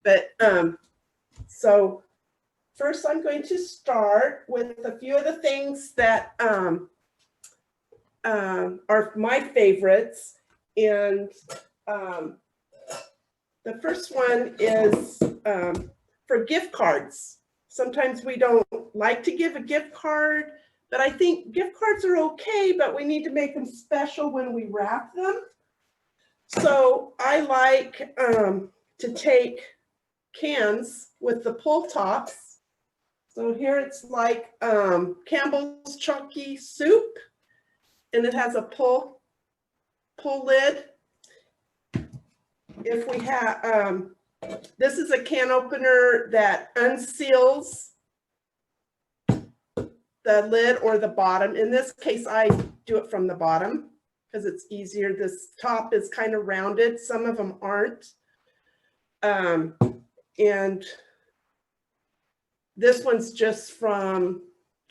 But so first I'm going to start with a few of the things that are my favorites. And the first one is for gift cards. Sometimes we don't like to give a gift card, but I think gift cards are okay, but we need to make them special when we wrap them. So I like to take cans with the pull tops. So here it's like Campbell's Chunky Soup, and it has a pull lid. If we have, this is a can opener that unseals the lid or the bottom. In this case, I do it from the bottom because it's easier. This top is kind of rounded. Some of them aren't. And this one's just from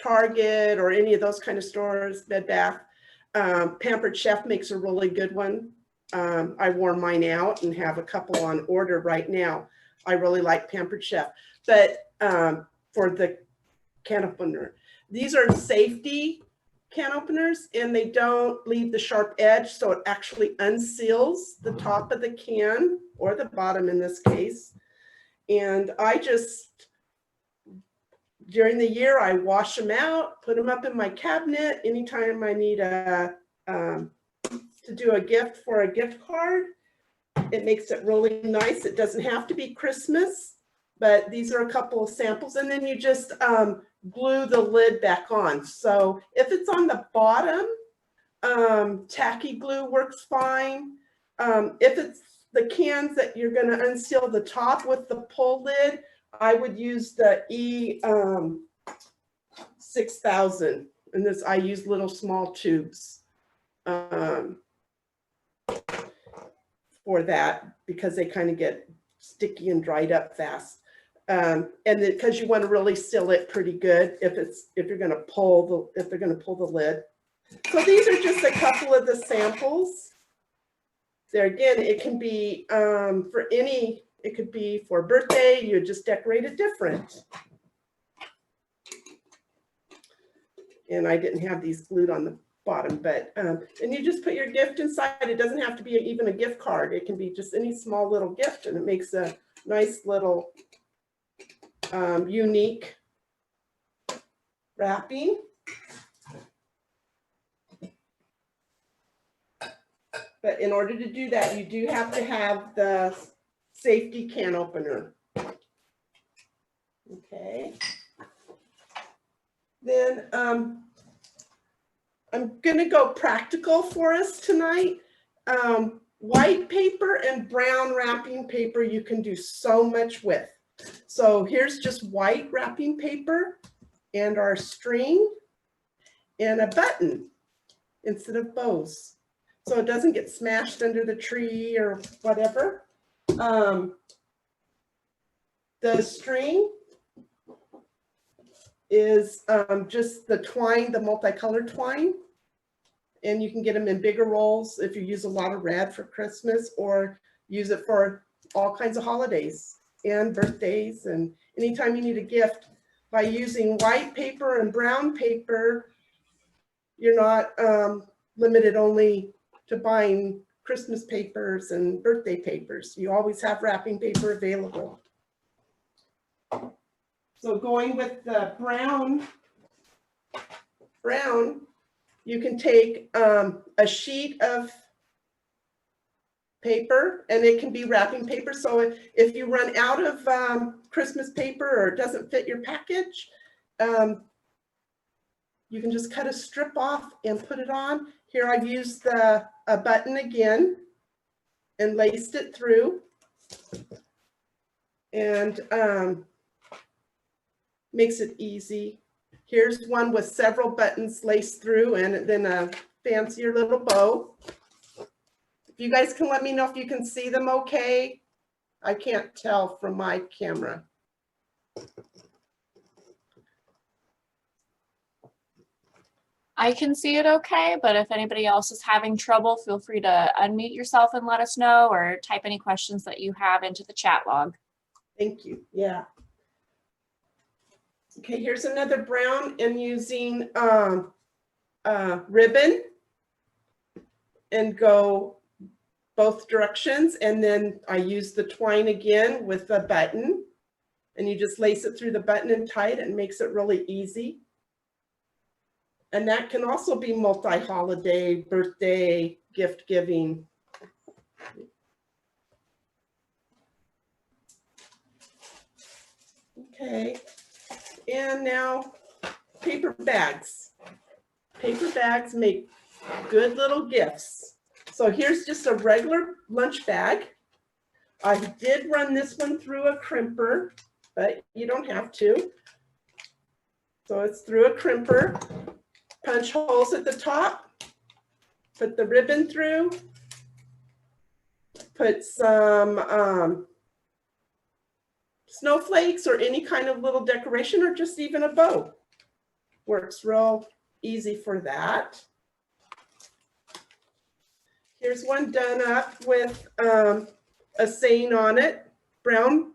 Target or any of those kind of stores, Bed Bath. Pampered Chef makes a really good one. I wore mine out and have a couple on order right now. I really like Pampered Chef. But for the can opener, these are safety can openers, and they don't leave the sharp edge, so it actually unseals the top of the can, or the bottom in this case. And I just, during the year, I wash them out, put them up in my cabinet. Anytime I need to do a gift for a gift card, it makes it really nice. It doesn't have to be Christmas, but these are a couple of samples. And then you just glue the lid back on. So if it's on the bottom, tacky glue works fine. If it's the cans that you're going to unseal the top with the pull lid, I would use the E6000. And this, I use little small tubes for that because they kind of get sticky and dried up fast. And because you want to really seal it pretty good if they're going to pull the lid. So these are just a couple of the samples. There again, it can be it could be for birthday, you just decorate it different. And I didn't have these glued on the bottom, but and you just put your gift inside. It doesn't have to be even a gift card. It can be just any small little gift, and it makes a nice little unique wrapping. But in order to do that, you do have to have the safety can opener. Okay. Then I'm going to go practical for us tonight. White paper and brown wrapping paper you can do so much with. So here's just white wrapping paper and our string and a button instead of bows, so it doesn't get smashed under the tree or whatever. The string is just the twine, the multicolored twine. And you can get them in bigger rolls if you use a lot of red for Christmas, or use it for all kinds of holidays and birthdays and anytime you need a gift. By using white paper and brown paper, you're not limited only to buying Christmas papers and birthday papers. You always have wrapping paper available. So going with the brown, you can take a sheet of paper, and it can be wrapping paper. So if you run out of Christmas paper or it doesn't fit your package, you can just cut a strip off and put it on. Here I've used a button again and laced it through, and makes it easy. Here's one with several buttons laced through and then a fancier little bow. If you guys can let me know if you can see them okay. I can't tell from my camera. I can see it okay, but if anybody else is having trouble, feel free to unmute yourself and let us know, or type any questions that you have into the chat log. Thank you. Yeah. Okay, here's another brown and using ribbon and go both directions. And then I use the twine again with the button, and you just lace it through the button and tie it, and it makes it really easy. And that can also be multi-holiday, birthday, gift giving. Okay, and now paper bags. Paper bags make good little gifts. So here's just a regular lunch bag. I did run this one through a crimper, but you don't have to. So it's through a crimper. Punch holes at the top, put the ribbon through, put some snowflakes or any kind of little decoration, or just even a bow. Works real easy for that. Here's one done up with a saying on it, brown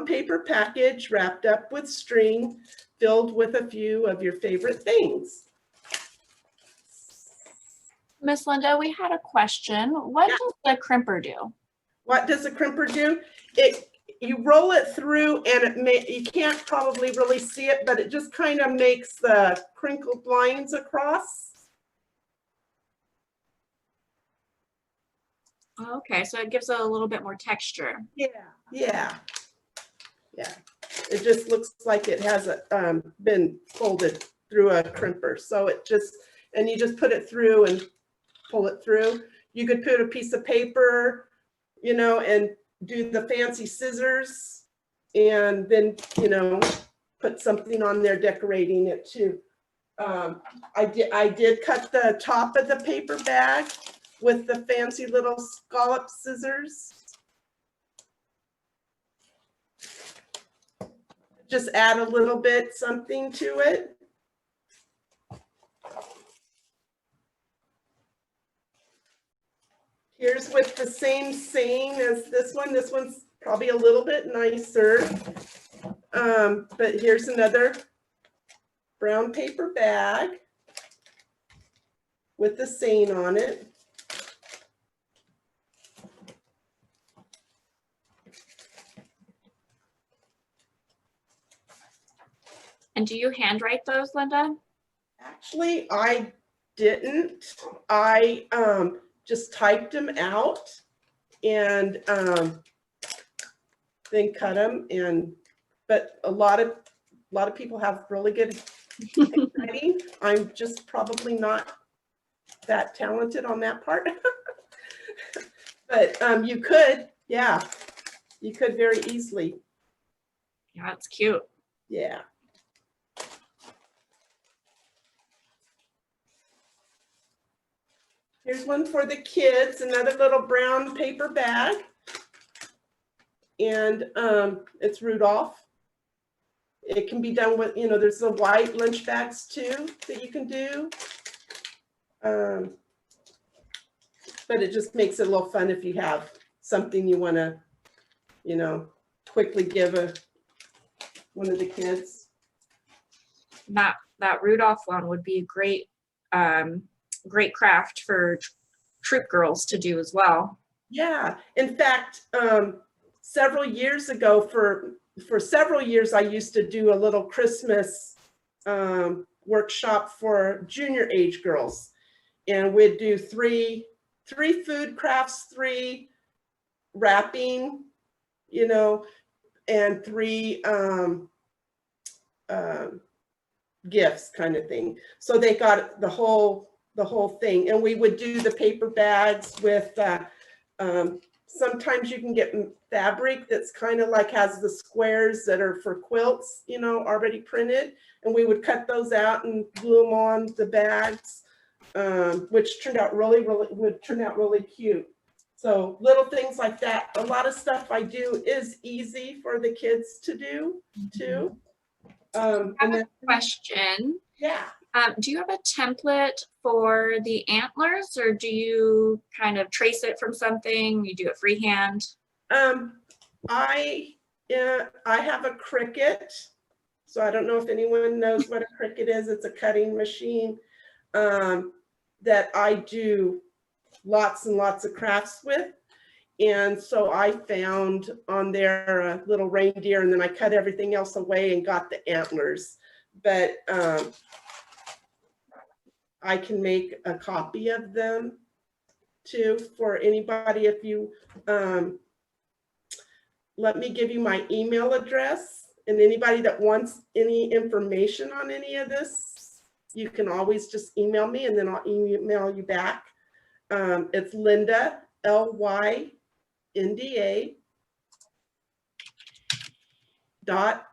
paper package wrapped up with string, filled with a few of your favorite things. Miss Linda, we had a question. What Yeah. does the crimper do? What does a crimper do? You roll it through, and you can't probably really see it, but it just kind of makes the crinkled lines across. Okay, so it gives it a little bit more texture. Yeah. It just looks like it has been folded through a crimper. So and you just put it through and pull it through. You could put a piece of paper, and do the fancy scissors, and then, put something on there decorating it too. I did cut the top of the paper bag with the fancy little scallop scissors. Just add a little bit something to it. Here's with the same saying as this one. This one's probably a little bit nicer. But here's another brown paper bag with the saying on it. And do you handwrite those, Linda? Actually, I didn't. I just typed them out and then cut them. But a lot of people have really good handwriting. I'm just probably not that talented on that part. But you could, yeah, you could very easily. Yeah, that's cute. Yeah. Here's one for the kids, another little brown paper bag. And it's Rudolph. It can be done with, there's the white lunch bags too that you can do. But it just makes it a little fun if you have something you want to, quickly give one of the kids. That Rudolph one would be a great craft for troop girls to do as well. Yeah, in fact, several years ago, for several years, I used to do a little Christmas workshop for junior age girls, and we'd do three food crafts, 3 wrapping, and 3 gifts kind of thing. So they got the whole thing, and we would do the paper bags with sometimes you can get fabric that's kind of like has the squares that are for quilts, already printed, and we would cut those out and glue them on the bags, which turned out really cute. So little things like that. A lot of stuff I do is easy for the kids to do too. I have a question. Yeah. Do you have a template for the antlers, or do you kind of trace it from something? You do it freehand? I Yeah, I have a Cricut. So I don't know if anyone knows what a Cricut is. It's a cutting machine that I do lots and lots of crafts with. And so I found on there a little reindeer, and then I cut everything else away and got the antlers. But I can make a copy of them too for anybody. If you let me give you my email address, and anybody that wants any information on any of this, you can always just email me and then I'll email you back. It's Lynda, LYNDA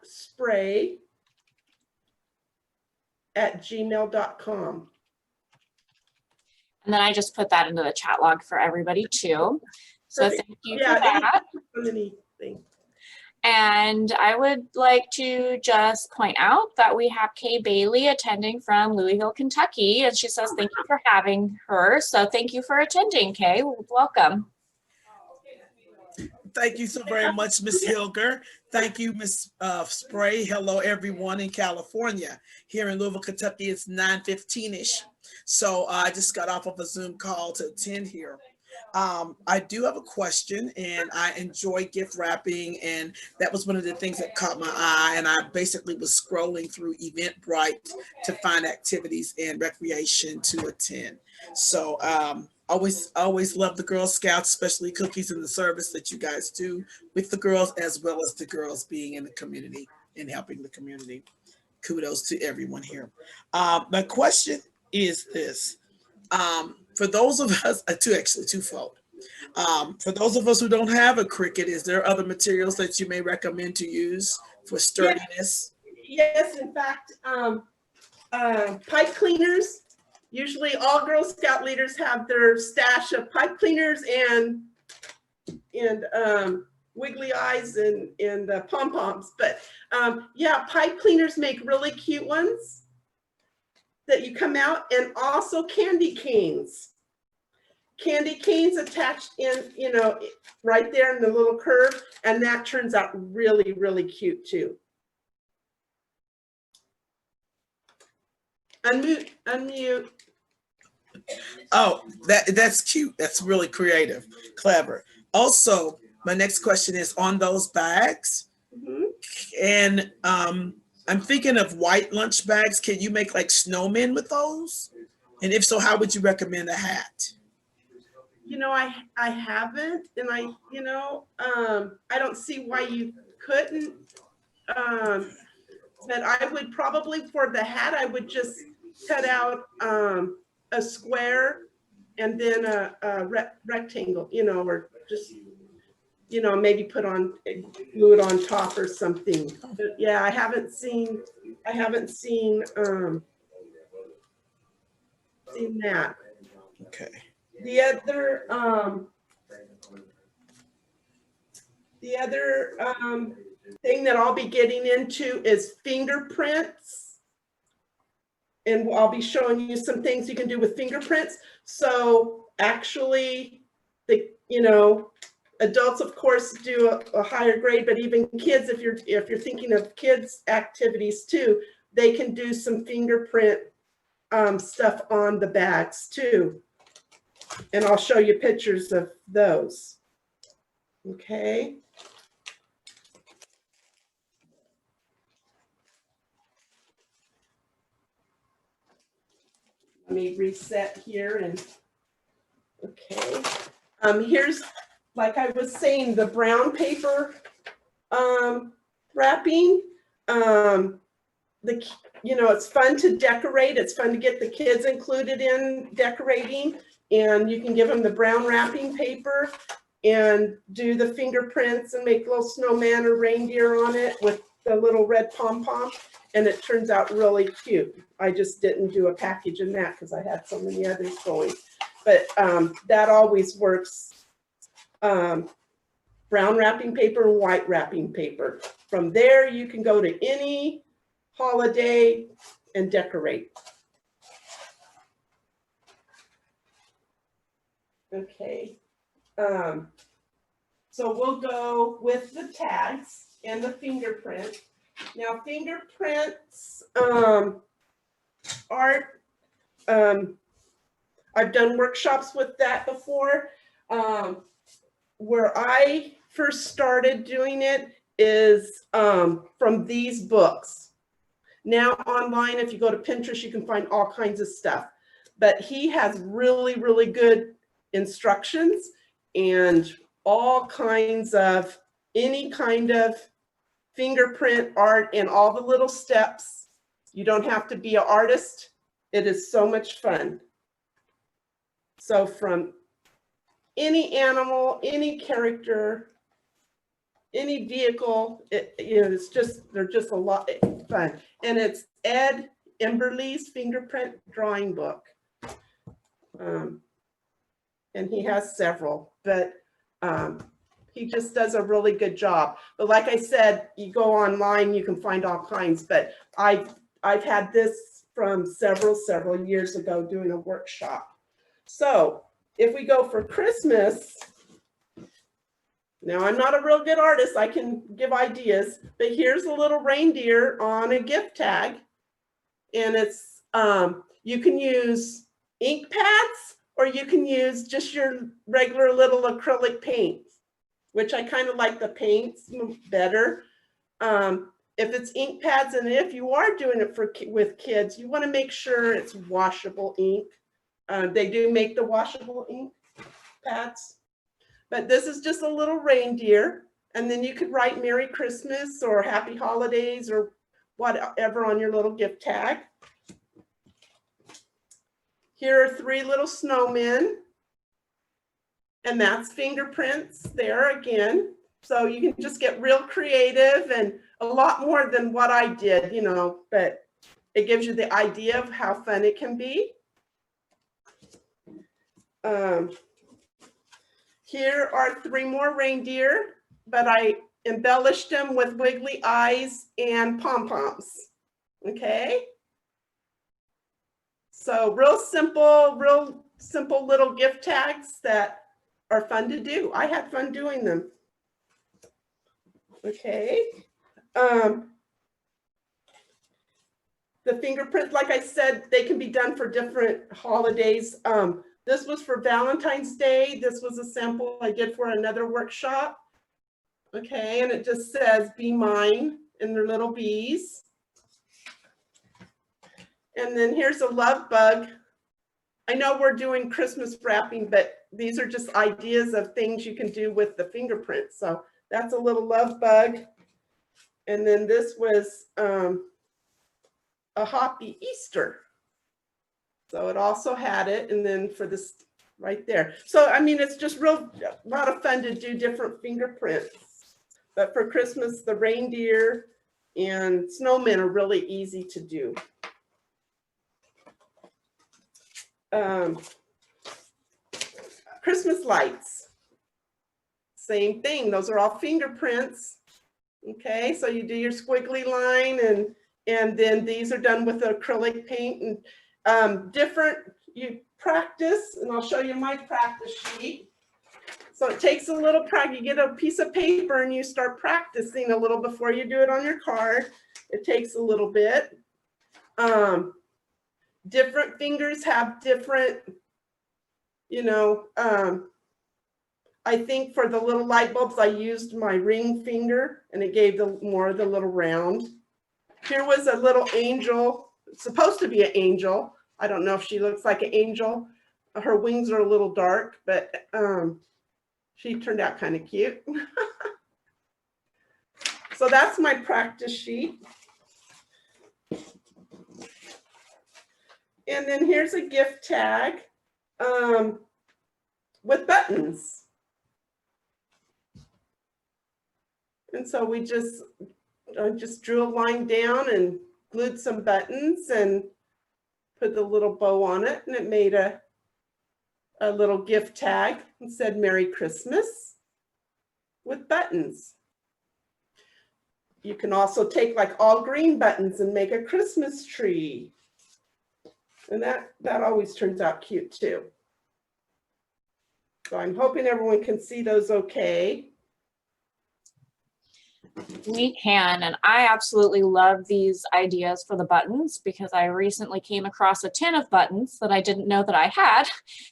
.spray@gmail.com. And then I just put that into the chat log for everybody too. So Perfect. thank you Yeah, for that. anything. And I would like to just point out that we have Kay Bailey attending from Louisville, Kentucky, and she says thank you for having her. So thank you for attending, Kay. Welcome. Thank you so very much, Ms. Hilger. Thank you, Ms. Spray. Hello, everyone in California. Here in Louisville, Kentucky, it's 9:15-ish. So I just got off of a Zoom call to attend here. I do have a question, and I enjoy gift wrapping, and that was one of the things that caught my eye. And I basically was scrolling through Eventbrite to find activities and recreation to attend. So always love the Girl Scouts, especially cookies and the service that you guys do with the girls, as well as the girls being in the community and helping the community. Kudos to everyone here. My question is this. For those of us, twofold. For those of us who don't have a Cricut, is there other materials that you may recommend to use for sturdiness? Yes, in fact, pipe cleaners. Usually all Girl Scout leaders have their stash of pipe cleaners and wiggly eyes and pom-poms. But yeah, pipe cleaners make really cute ones that you come out, and also candy canes. Candy canes attached in, right there in the little curve, and that turns out really, really cute too. Unmute. Oh, that's cute. That's really creative, clever. Also, my next question is on those bags. Mm-hmm. And I'm thinking of white lunch bags. Can you make like snowmen with those? And if so, how would you recommend a hat? I haven't, and I don't see why you couldn't. But I would probably, for the hat, I would just cut out a square and then a rectangle, or just, maybe glue it on top or something. But yeah, I haven't seen that. Okay. The other thing that I'll be getting into is fingerprints. And I'll be showing you some things you can do with fingerprints. So actually, adults, of course, do a higher grade, but even kids, if you're thinking of kids' activities too, they can do some fingerprint stuff on the bags too. And I'll show you pictures of those. Okay. Let me reset here and okay. Here's, like I was saying, the brown paper wrapping. It's fun to decorate. It's fun to get the kids included in decorating, and you can give them the brown wrapping paper and do the fingerprints and make a little snowman or reindeer on it with the little red pom-pom, and it turns out really cute. I just didn't do a package in that because I had so many others going, but that always works. Brown wrapping paper, white wrapping paper. From there, you can go to any holiday and decorate. Okay. So we'll go with the tags. and the fingerprint. Now fingerprints art, I've done workshops with that before. Where I first started doing it is from these books. Now online, if you go to Pinterest, you can find all kinds of stuff. But he has really, really good instructions and all kinds of, any kind of fingerprint art and all the little steps. You don't have to be an artist. It is so much fun. So from any animal, any character, any vehicle, it's just, they're just a lot of fun. And it's Ed Emberley's fingerprint drawing book. And he has several, but he just does a really good job. But like I said, you go online, you can find all kinds, but I've had this from several years ago doing a workshop. So if we go for Christmas, now I'm not a real good artist, I can give ideas, but here's a little reindeer on a gift tag. And it's, you can use ink pads or you can use just your regular little acrylic paints, which I kind of like the paints better. If it's ink pads, and if you are doing it with kids, you want to make sure it's washable ink. They do make the washable ink pads, but this is just a little reindeer. And then you could write Merry Christmas or Happy Holidays or whatever on your little gift tag. Here are 3 little snowmen, and that's fingerprints there again. So you can just get real creative and a lot more than what I did, you know, but it gives you the idea of how fun it can be. Here are 3 more reindeer, but I embellished them with wiggly eyes and pom-poms. Okay. So real simple little gift tags that are fun to do. I had fun doing them. Okay. The fingerprints, like I said, they can be done for different holidays. This was for Valentine's Day. This was a sample I did for another workshop. Okay, and it just says, "Be mine," and they're little bees. And then here's a love bug. I know we're doing Christmas wrapping, but these are just ideas of things you can do with the fingerprints. So that's a little love bug. And then this was a Happy Easter. So it also had it, and then for this right there. So, I mean, it's just a lot of fun to do different fingerprints. But for Christmas, the reindeer and snowmen are really easy to do. Christmas lights, same thing. Those are all fingerprints. Okay, so you do your squiggly line, and then these are done with acrylic paint and different. You practice, and I'll show you my practice sheet. So it takes a little practice. You get a piece of paper and you start practicing a little before you do it on your card. It takes a little bit. Different fingers have different, you know, I think for the little light bulbs, I used my ring finger and it gave more of the little round. Here was a little angel, it's supposed to be an angel. I don't know if she looks like an angel. Her wings are a little dark, but she turned out kind of cute. So that's my practice sheet. And then here's a gift tag with buttons. And so we just drew a line down and glued some buttons and put the little bow on it, and it made a little gift tag and said Merry Christmas with buttons. You can also take like all green buttons and make a Christmas tree. And that always turns out cute too. So I'm hoping everyone can see those okay. We can, and I absolutely love these ideas for the buttons because I recently came across a tin of buttons that I didn't know that I had.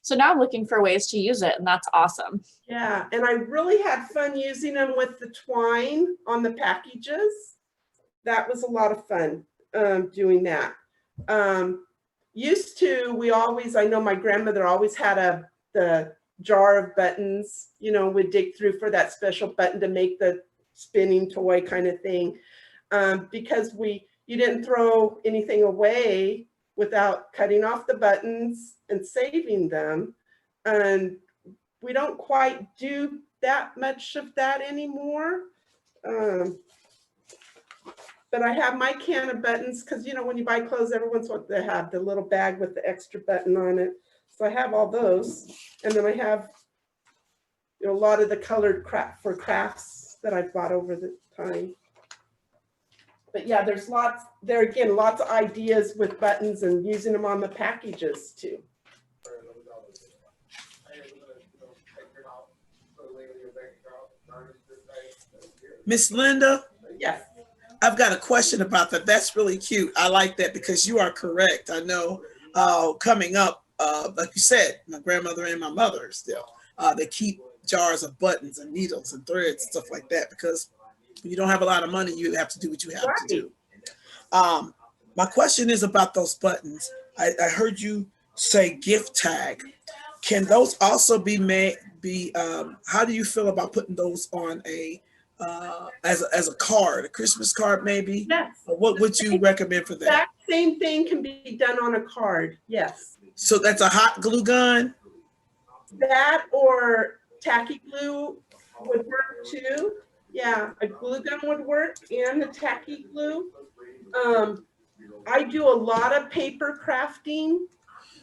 So now I'm looking for ways to use it, and that's awesome. Yeah, and I really had fun using them with the twine on the packages. That was a lot of fun doing that. Used to, I know my grandmother always had the jar of buttons, you know, would dig through for that special button to make the spinning toy kind of thing. Because you didn't throw anything away without cutting off the buttons and saving them. And we don't quite do that much of that anymore. But I have my can of buttons because, you know, when you buy clothes, everyone's what they have, the little bag with the extra button on it. So I have all those. And then I have, you know, a lot of the colored crafts that I've bought over the time. But yeah, there's lots of ideas with buttons and using them on the packages too. Miss Lynda, Yes. I've got a question about that. That's really cute. I like that because you are correct. I know coming up, like you said, my grandmother and my mother still, they keep jars of buttons and needles and threads and stuff like that because when you don't have a lot of money, you have to do what you have to do. My question is about those buttons. I heard you say gift tag. Can those also be made? How do you feel about putting those on as a card, a Christmas card maybe? Yes. Or what would you recommend for that? That same thing can be done on a card. Yes. So that's a hot glue gun? That or tacky glue would work too. Yeah, a glue gun would work and the tacky glue. I do a lot of paper crafting,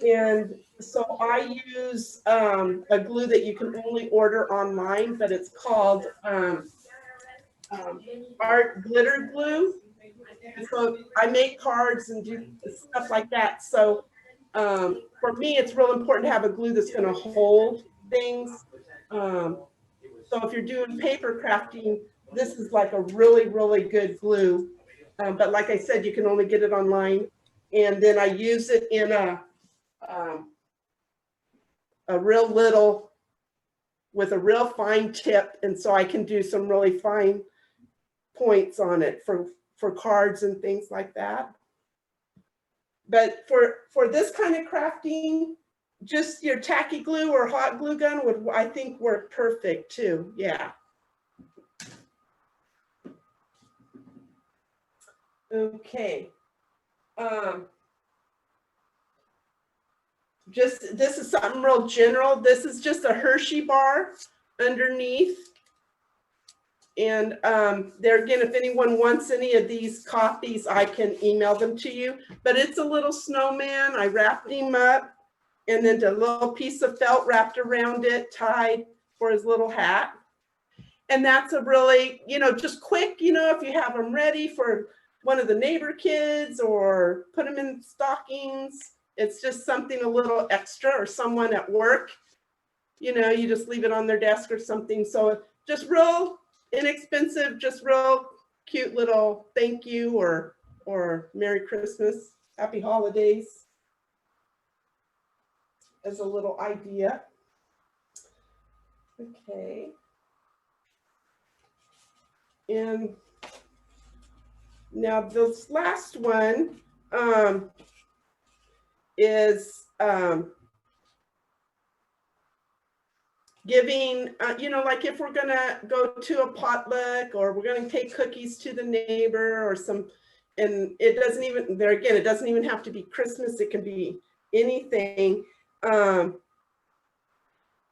and so I use a glue that you can only order online, but it's called art glitter glue. And so I make cards and do stuff like that. So for me, it's real important to have a glue that's going to hold things. So if you're doing paper crafting, this is like a really, really good glue. But like I said, you can only get it online. And then I use it in a real little, with a real fine tip. And so I can do some really fine points on it for cards and things like that. But for this kind of crafting, just your tacky glue or hot glue gun would, I think, work perfect too. Yeah. Okay. This is something real general. This is just a Hershey bar underneath. And there again, if anyone wants any of these copies, I can email them to you. But it's a little snowman. I wrapped him up and then a little piece of felt wrapped around it, tied for his little hat. And that's a really, you know, just quick, you know, if you have them ready for one of the neighbor kids or put them in stockings. It's just something a little extra, or someone at work, you know, you just leave it on their desk or something. So just real inexpensive, just real cute little thank you or Merry Christmas, Happy Holidays as a little idea. Okay. And now this last one is giving, you know, like if we're gonna go to a potluck or we're gonna take cookies to the neighbor or some, and it doesn't even, there again, it doesn't even have to be Christmas, it can be anything.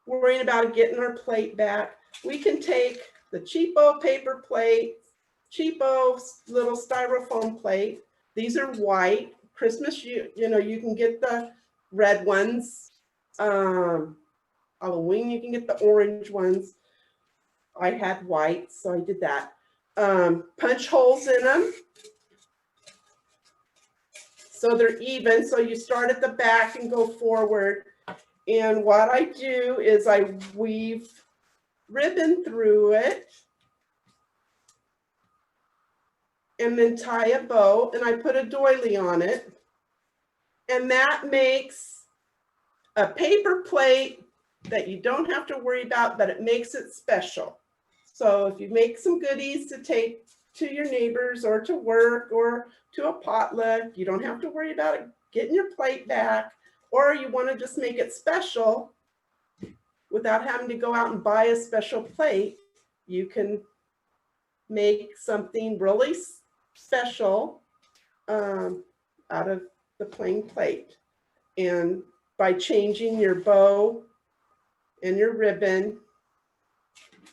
Worrying about getting our plate back, we can take the cheapo paper plate, cheapo little styrofoam plate. These are white. Christmas, you know, you can get the red ones. Halloween, you can get the orange ones. I had white, so I did that. Punch holes in them, so they're even. So you start at the back and go forward. And what I do is I weave ribbon through it. and then tie a bow, and I put a doily on it. And that makes a paper plate that you don't have to worry about, but it makes it special. So if you make some goodies to take to your neighbors or to work or to a potluck, you don't have to worry about it getting your plate back, or you want to just make it special without having to go out and buy a special plate, you can make something really special out of the plain plate. And by changing your bow and your ribbon,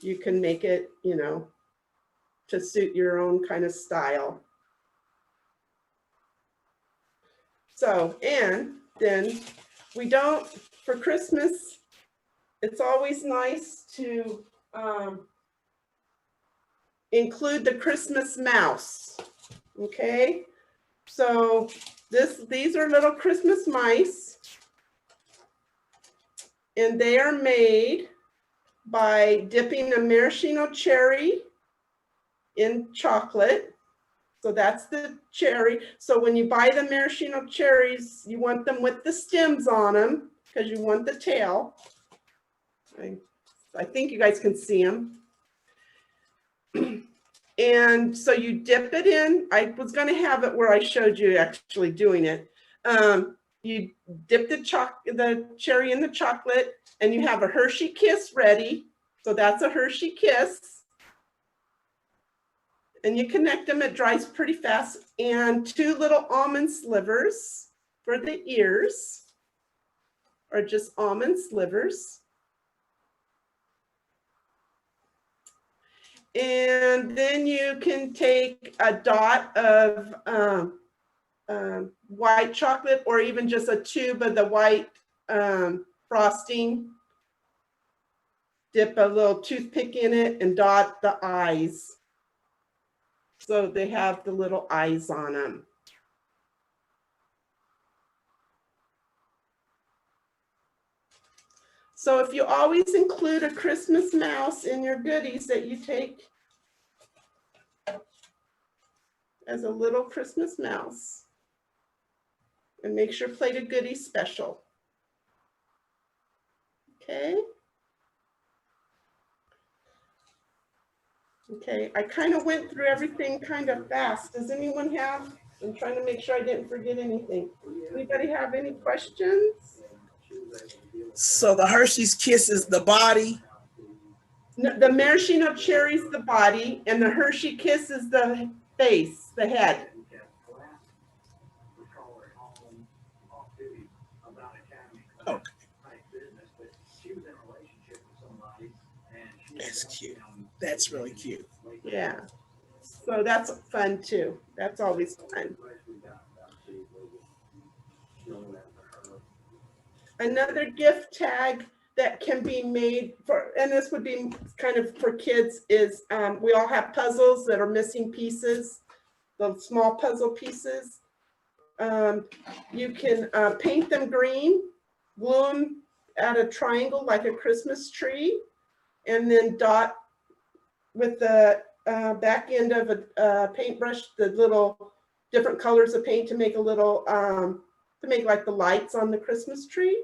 you can make it, you know, to suit your own kind of style. So, and then we don't, for Christmas, it's always nice to include the Christmas mouse, okay? So these are little Christmas mice, and they are made by dipping a maraschino cherry in chocolate. So that's the cherry. So when you buy the maraschino cherries, you want them with the stems on them because you want the tail. I think you guys can see them. And so you dip it in. I was going to have it where I showed you actually doing it. You dip the cherry in the chocolate, and you have a Hershey Kiss ready. So that's a Hershey Kiss. And you connect them, it dries pretty fast. And 2 little almond slivers for the ears, or just almond slivers. And then you can take a dot of white chocolate, or even just a tube of the white frosting. Dip a little toothpick in it and dot the eyes. So they have the little eyes on them. So if you always include a Christmas mouse in your goodies that you take as a little Christmas mouse, and makes your plate of goodies special. Okay. Okay, I kind of went through everything kind of fast. Does anyone have? I'm trying to make sure I didn't forget anything. Anybody have any questions? So the Hershey's Kiss is the body. No, the maraschino cherry is the body, and the Hershey Kiss is the face, the head. Okay. That's cute. That's really cute. Yeah. So that's fun too. That's always fun. Another gift tag that can be made for, and this would be kind of for kids, is we all have puzzles that are missing pieces, the small puzzle pieces. You can paint them green, glue them at a triangle like a Christmas tree, and then dot with the back end of a paintbrush the little different colors of paint to make a little, to make like the lights on the Christmas tree.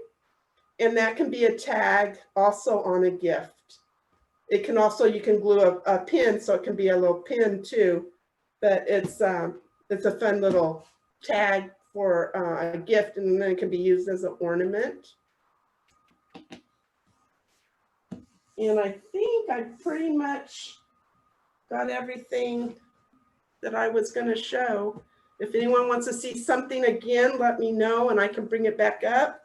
And that can be a tag also on a gift. It can also, you can glue a pin, so it can be a little pin too, but it's a fun little tag for a gift, and then it can be used as an ornament. And I think I pretty much got everything that I was going to show. If anyone wants to see something again, let me know and I can bring it back up.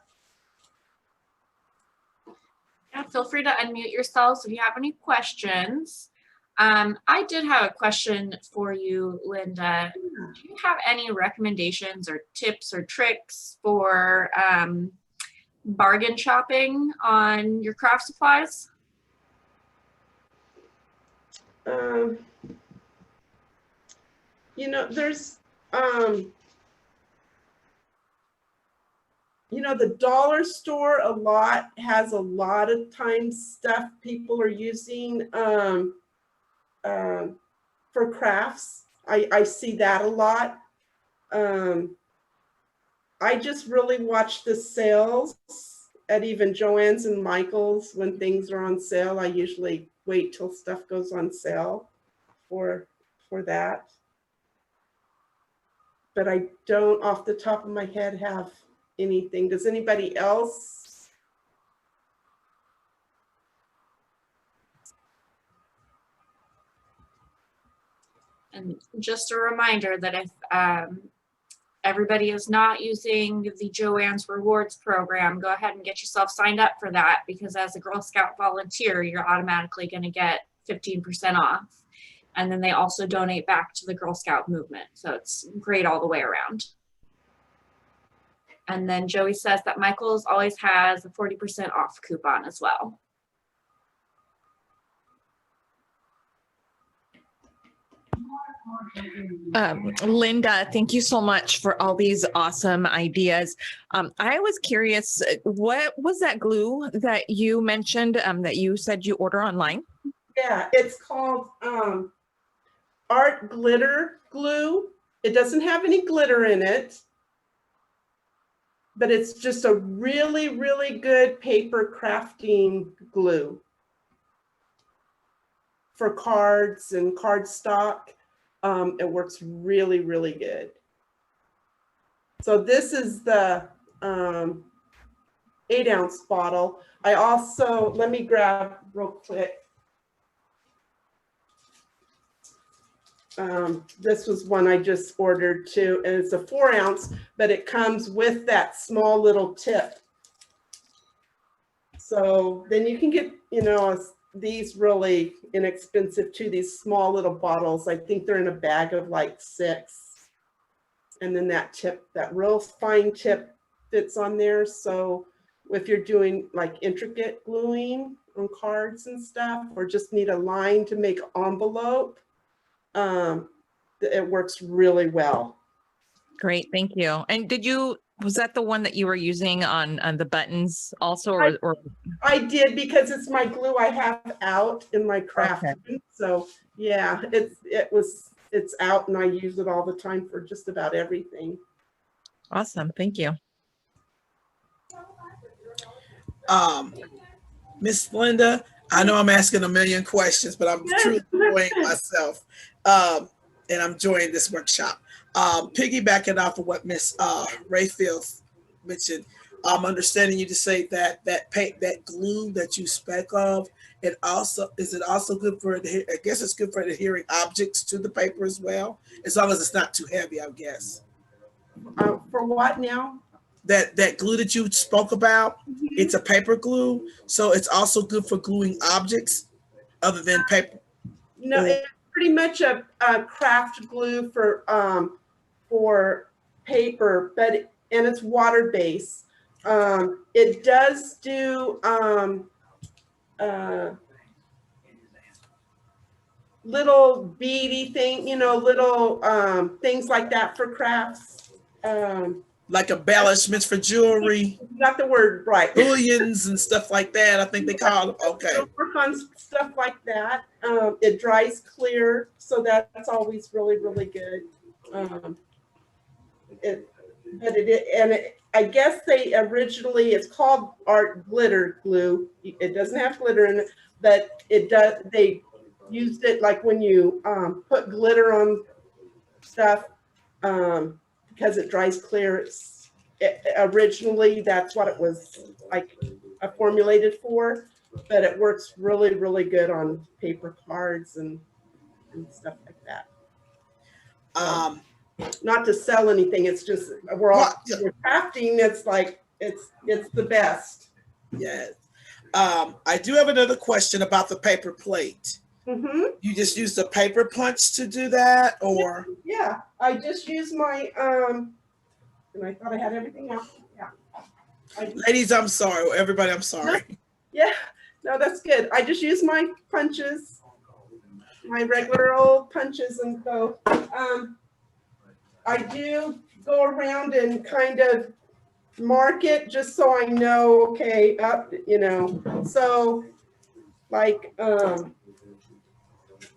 Yeah, feel free to unmute yourselves if you have any questions. I did have a question for you, Lynda. Do you have any recommendations or tips or tricks for bargain shopping on your craft supplies? You know, there's, you know, the dollar store has a lot of times stuff people are using for crafts. I see that a lot. I just really watch the sales at even Joann's and Michael's when things are on sale. I usually wait till stuff goes on sale for that. But I don't off the top of my head have anything. Does anybody else? And just a reminder that if everybody is not using the Joann's Rewards program, go ahead and get yourself signed up for that, because as a Girl Scout volunteer, you're automatically going to get 15% off. And then they also donate back to the Girl Scout movement. So it's great all the way around. And then Joey says that Michael's always has a 40% off coupon as well. Lynda, thank you so much for all these awesome ideas. I was curious, what was that glue that you mentioned that you said you order online? Yeah, it's called Art Glitter Glue. It doesn't have any glitter in it, but it's just a really, really good paper crafting glue for cards and cardstock. It works really, really good. So this is the 8-ounce bottle. I also, let me grab real quick. This was one I just ordered too, and it's a 4-ounce, but it comes with that small little tip. So then you can get, you know, these really inexpensive too, these small little bottles. I think they're in a bag of like 6. And then that tip, that real fine tip fits on there. So if you're doing like intricate gluing on cards and stuff, or just need a line to make an envelope, it works really well. Great, thank you. And was that the one that you were using on the buttons also, or? I did, because it's my glue I have out in my craft room. So yeah, it's out and I use it all the time for just about everything. Awesome, thank you. Miss Lynda, I know I'm asking a million questions, but I'm truly enjoying myself. And I'm enjoying this workshop. Piggybacking off of what Miss Rayfield mentioned, I'm understanding you to say that that glue that you speak of, is it also good for, I guess it's good for adhering objects to the paper as well, as long as it's not too heavy, I guess. For what now? That glue that you spoke about, it's a paper glue, so it's also good for gluing objects other than paper. No, it's pretty much a craft glue for paper, but and it's water based. It does do little beady thing, you know, little things like that for crafts. Like embellishments for jewelry. Got the word right. Bullions and stuff like that, I think they call them. Okay. So work on stuff like that. It dries clear, so that's always really, really good. I guess they originally, it's called Art Glitter Glue. It doesn't have glitter in it, but it does. They used it like when you put glitter on stuff, because it dries clear. Originally, that's what it was like formulated for, but it works really, really good on paper cards and stuff like that. Not to sell anything, it's just we're crafting. It's like it's the best. Yes. I do have another question about the paper plate. Mm-hmm. You just use the paper punch to do that, or? Yeah, I just use my and I thought I had everything else. Yeah. Ladies, I'm sorry. Everybody, I'm sorry. Yeah, no, that's good. I just use my punches, my regular old punches, and so I do go around and kind of mark it just so I know, okay, up, you know. So like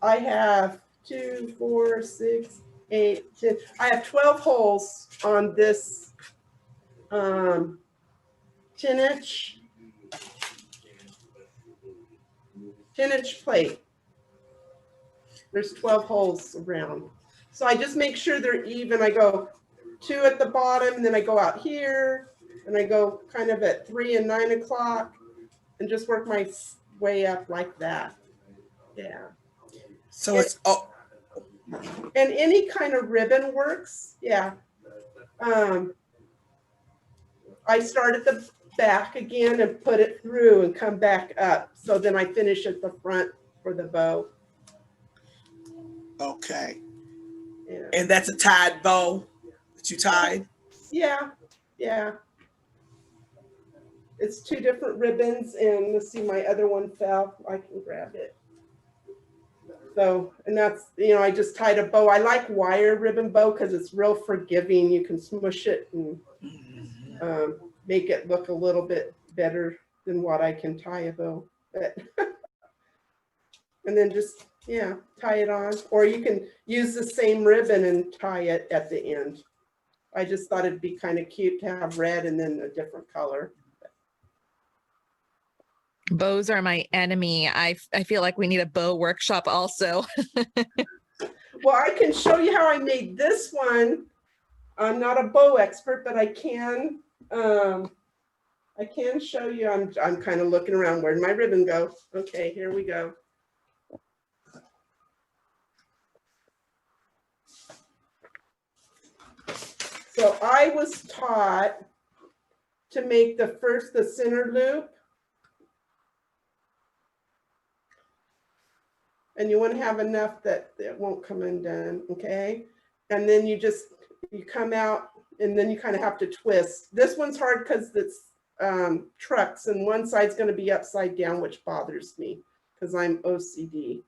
I have 2, 4, 6, 8, 10. I have 12 holes on this 10-inch plate. There's 12 holes around. So I just make sure they're even. I go 2 at the bottom, and then I go out here, and I go kind of at 3 and 9 o'clock, and just work my way up like that. Yeah. So it's, oh, And any kind of ribbon works. Yeah. I start at the back again and put it through and come back up. So then I finish at the front for the bow. okay. Yeah. And that's a tied bow that you tied? Yeah. Yeah. It's 2 different ribbons, and let's see, my other one fell. I can grab it. So, and that's, I just tied a bow. I like wire ribbon bow because it's real forgiving. You can smush it and make it look a little bit better than what I can tie a bow. But and then just, yeah, tie it on. Or you can use the same ribbon and tie it at the end. I just thought it'd be kind of cute to have red and then a different color. Bows are my enemy. I feel like we need a bow workshop also. Well, I can show you how I made this one. I'm not a bow expert, but I can show you. I'm kind of looking around. Where'd my ribbon go? Okay, here we go. So I was taught to make the center loop. And you want to have enough that it won't come undone, okay? And then you come out, and then you kind of have to twist. This one's hard because it's trucks, and one side's going to be upside down, which bothers me because I'm OCD.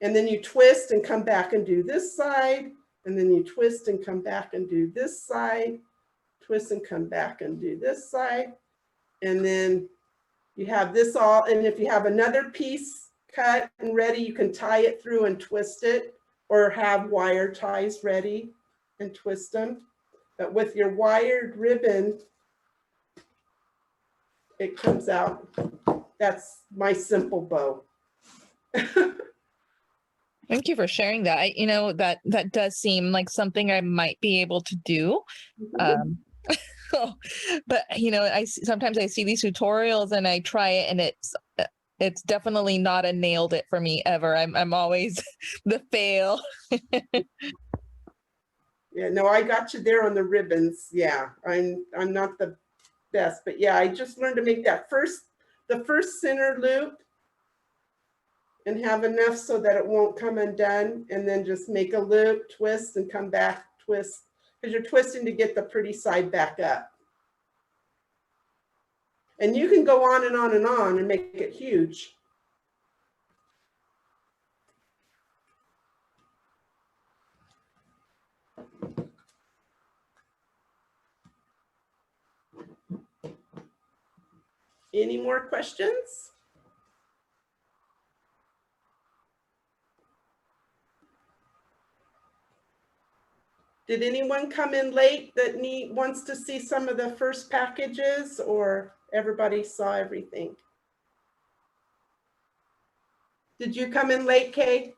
And then you twist and come back and do this side, and then you twist and come back and do this side, twist and come back and do this side, and then you have this all. And if you have another piece cut and ready, you can tie it through and twist it, or have wire ties ready and twist them. But with your wired ribbon, it comes out. That's my simple bow. Thank you for sharing that. That does seem like something I might be able to do. But sometimes I see these tutorials and I try it, and it's definitely not a nailed it for me ever. I'm always the fail. Yeah, no, I got you there on the ribbons. Yeah, I'm not the best, but yeah, I just learned to make the first center loop and have enough so that it won't come undone, and then just make a loop, twist, and come back, twist, because you're twisting to get the pretty side back up. And you can go on and on and on and make it huge. Any more questions? Did anyone come in late that wants to see some of the first packages, or everybody saw everything? Did you come in late, Kay?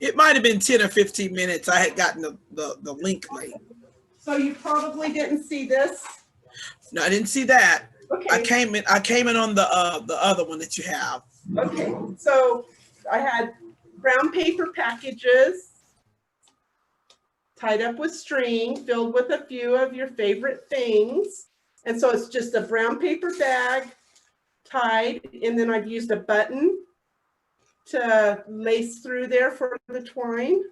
It might have been 10 or 15 minutes. I had gotten the link late. So you probably didn't see this? No, I didn't see that. Okay. I came in on the other one that you have. Okay, so I had brown paper packages tied up with string, filled with a few of your favorite things. And so it's just a brown paper bag tied, and then I've used a button to lace through there for the twine.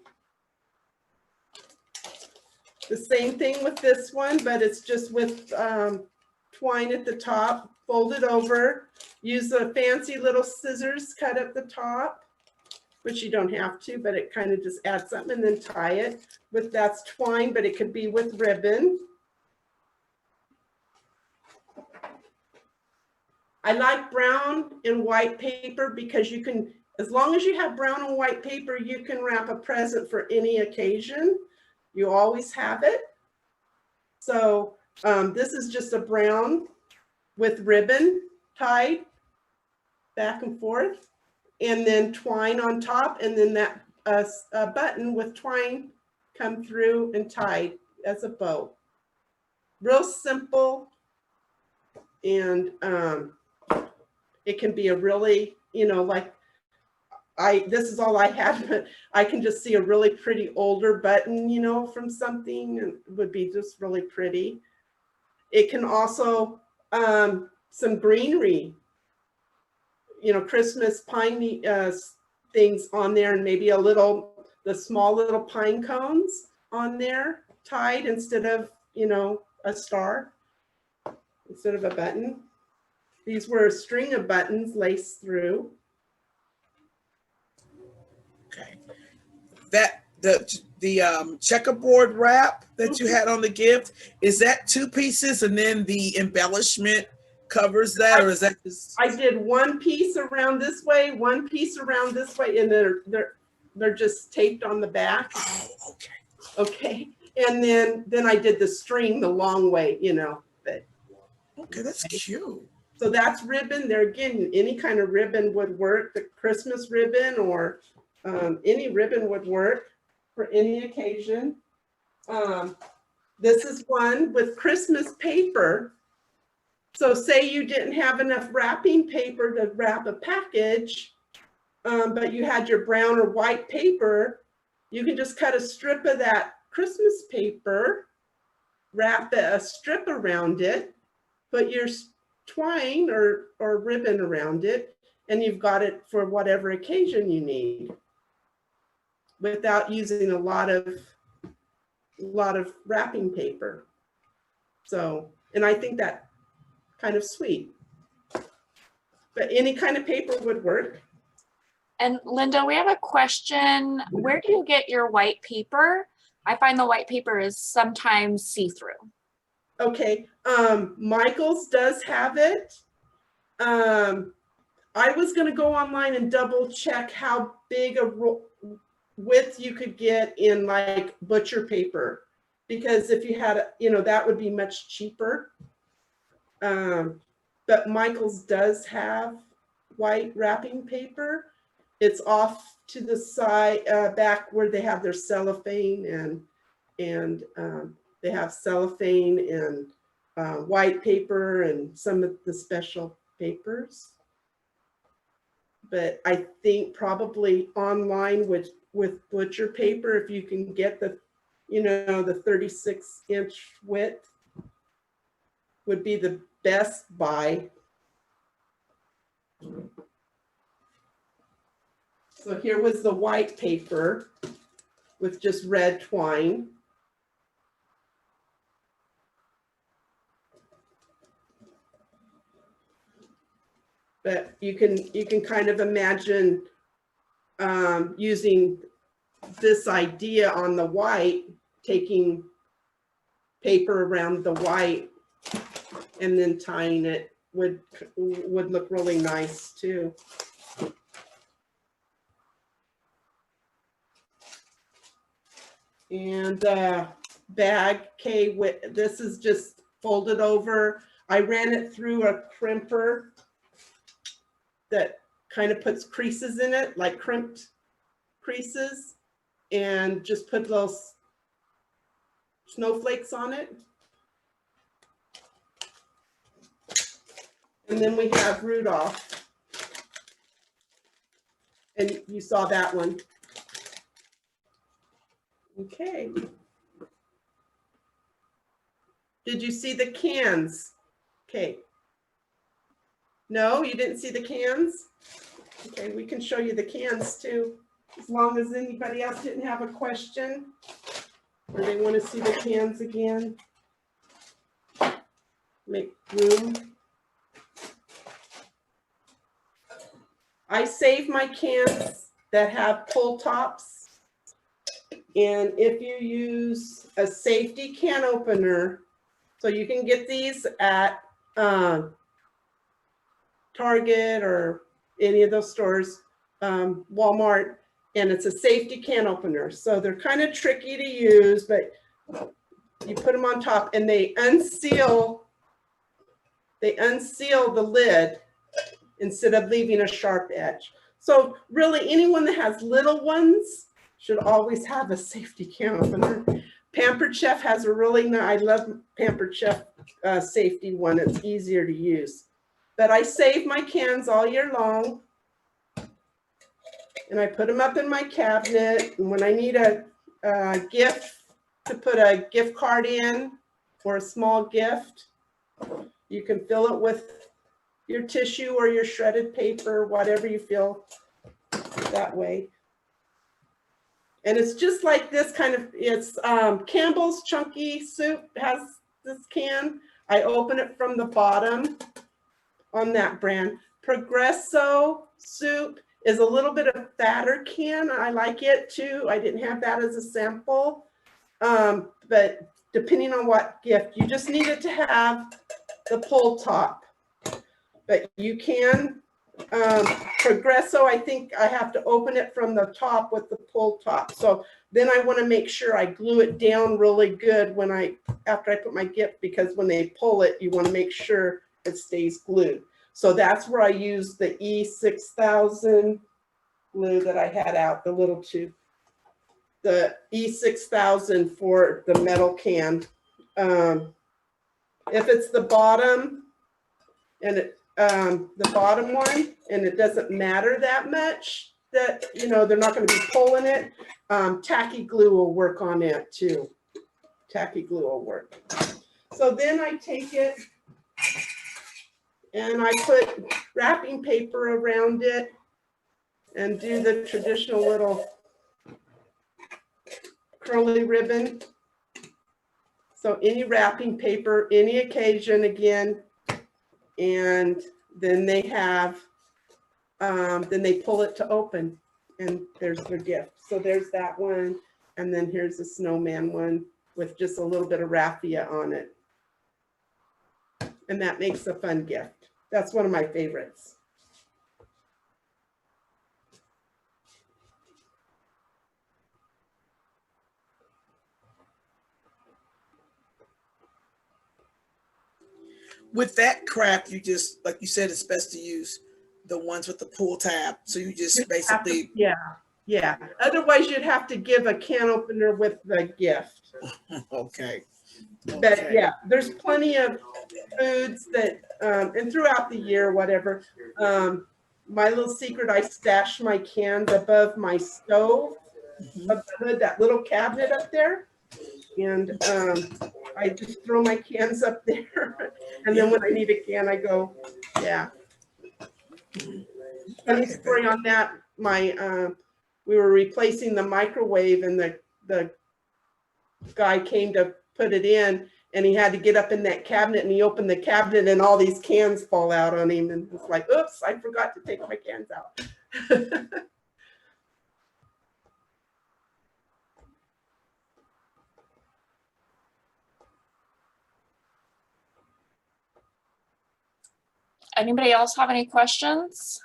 The same thing with this one, but it's just with twine at the top, fold it over, use the fancy little scissors, cut at the top, which you don't have to, but it kind of just adds something, and then tie it with, that's twine, but it could be with ribbon. I like brown and white paper because you can As long as you have brown and white paper, you can wrap a present for any occasion. You always have it. So this is just a brown with ribbon tied back and forth, and then twine on top, and then that a button with twine come through and tied as a bow. Real simple, and it can be a really, you know, like this is all I had, but I can just see a really pretty older button, you know, from something, and it would be just really pretty. It can also, some greenery, you know, Christmas pine things on there, and maybe a little, the small little pine cones on there tied instead of, you know, a star, instead of a button. These were a string of buttons laced through. Okay. That the checkerboard wrap that you had on the gift, is that 2 pieces and then the embellishment covers that, or is that just? I did one piece around this way, one piece around this way, and they're just taped on the back. Oh, okay. Okay. And then I did the string the long way, you know. But Okay, that's cute. so that's ribbon. There again, any kind of ribbon would work. The Christmas ribbon or any ribbon would work for any occasion. This is one with Christmas paper. So say you didn't have enough wrapping paper to wrap a package, but you had your brown or white paper, you can just cut a strip of that Christmas paper, wrap a strip around it, put your twine or ribbon around it, and you've got it for whatever occasion you need without using a lot of wrapping paper. So, and I think that kind of sweet, but any kind of paper would work. And Lynda, we have a question. Where do you get your white paper? I find the white paper is sometimes see-through. Okay, Michael's does have it. I was gonna go online and double check how big a width you could get in like butcher paper, because if you had, you know, that would be much cheaper. But Michael's does have white wrapping paper. It's off to the side, back where they have their cellophane, and they have cellophane and white paper and some of the special papers. But I think probably online with butcher paper, if you can get the, you know, the 36-inch width would be the best buy. So here was the white paper with just red twine. But you can kind of imagine using this idea on the white, taking paper around the white and then tying it would look really nice too. And bag, okay, this is just folded over. I ran it through a crimper that kind of puts creases in it, like crimped creases, and just put those snowflakes on it. And then we have Rudolph. And you saw that one. Okay. Did you see the cans? Okay. No, you didn't see the cans? Okay, we can show you the cans too, as long as anybody else didn't have a question or they want to see the cans again. Make room. I save my cans that have pull tops. And if you use a safety can opener, so you can get these at Target or any of those stores, Walmart, and it's a safety can opener. So they're kind of tricky to use, but you put them on top and they unseal the lid instead of leaving a sharp edge. So really anyone that has little ones should always have a safety can opener. Pampered Chef has a really nice, I love Pampered Chef safety one. It's easier to use. But I save my cans all year long. And I put them up in my cabinet. And when I need a gift to put a gift card in or a small gift, you can fill it with your tissue or your shredded paper, whatever you feel that way. And it's just like this kind of, it's Campbell's Chunky Soup has this can. I open it from the bottom on that brand. Progresso Soup is a little bit of fatter can. I like it too. I didn't have that as a sample. But depending on what gift, you just need it to have the pull top. But you can, Progresso, I think I have to open it from the top with the pull top. So then I want to make sure I glue it down really good when after I put my gift, because when they pull it, you want to make sure it stays glued. So that's where I use the E6000 glue that I had out, the little tube. The E6000 for the metal can. If it's the bottom and the bottom one, and it doesn't matter that much that, you know, they're not going to be pulling it, tacky glue will work on it too. Tacky glue will work. So then I take it and I put wrapping paper around it and do the traditional little curly ribbon. So any wrapping paper, any occasion again, and then they have, then they pull it to open, and there's their gift. So there's that one, and then here's the snowman one with just a little bit of raffia on it. And that makes a fun gift. That's one of my favorites. With that craft, you just, like you said, it's best to use the ones with the pull tab. So you just basically. Yeah. Otherwise, you'd have to give a can opener with the gift. Okay. But yeah, there's plenty of foods that, and throughout the year, whatever. My little secret, I stash my cans above my stove, above that little cabinet up there. And I just throw my cans up there. And then when I need a can, I go, yeah. Funny story on that. We were replacing the microwave, and the guy came to put it in, and he had to get up in that cabinet, and he opened the cabinet and all these cans fall out on him, and it's like, oops, I forgot to take my cans out. Anybody else have any questions?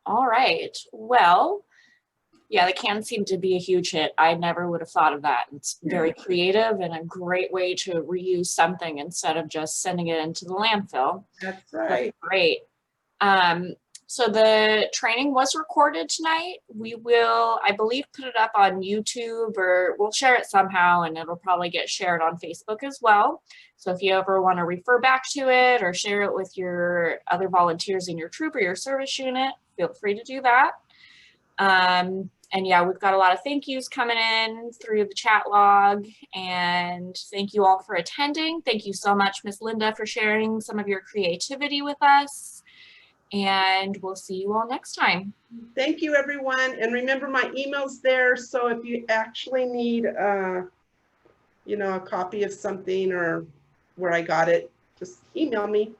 All right, well, yeah, the cans seem to be a huge hit. I never would have thought of that. It's very creative and a great way to reuse something instead of just sending it into the landfill. That's right. That's great. So the training was recorded tonight. We will, I believe, put it up on YouTube, or we'll share it somehow, and it'll probably get shared on Facebook as well. So if you ever want to refer back to it or share it with your other volunteers in your troop or your service unit, feel free to do that. And yeah, we've got a lot of thank yous coming in through the chat log, and thank you all for attending. Thank you so much, Miss Lynda, for sharing some of your creativity with us. And we'll see you all next time. Thank you, everyone. And remember, my email's there. So if you actually need, you know, a copy of something or where I got it, just email me.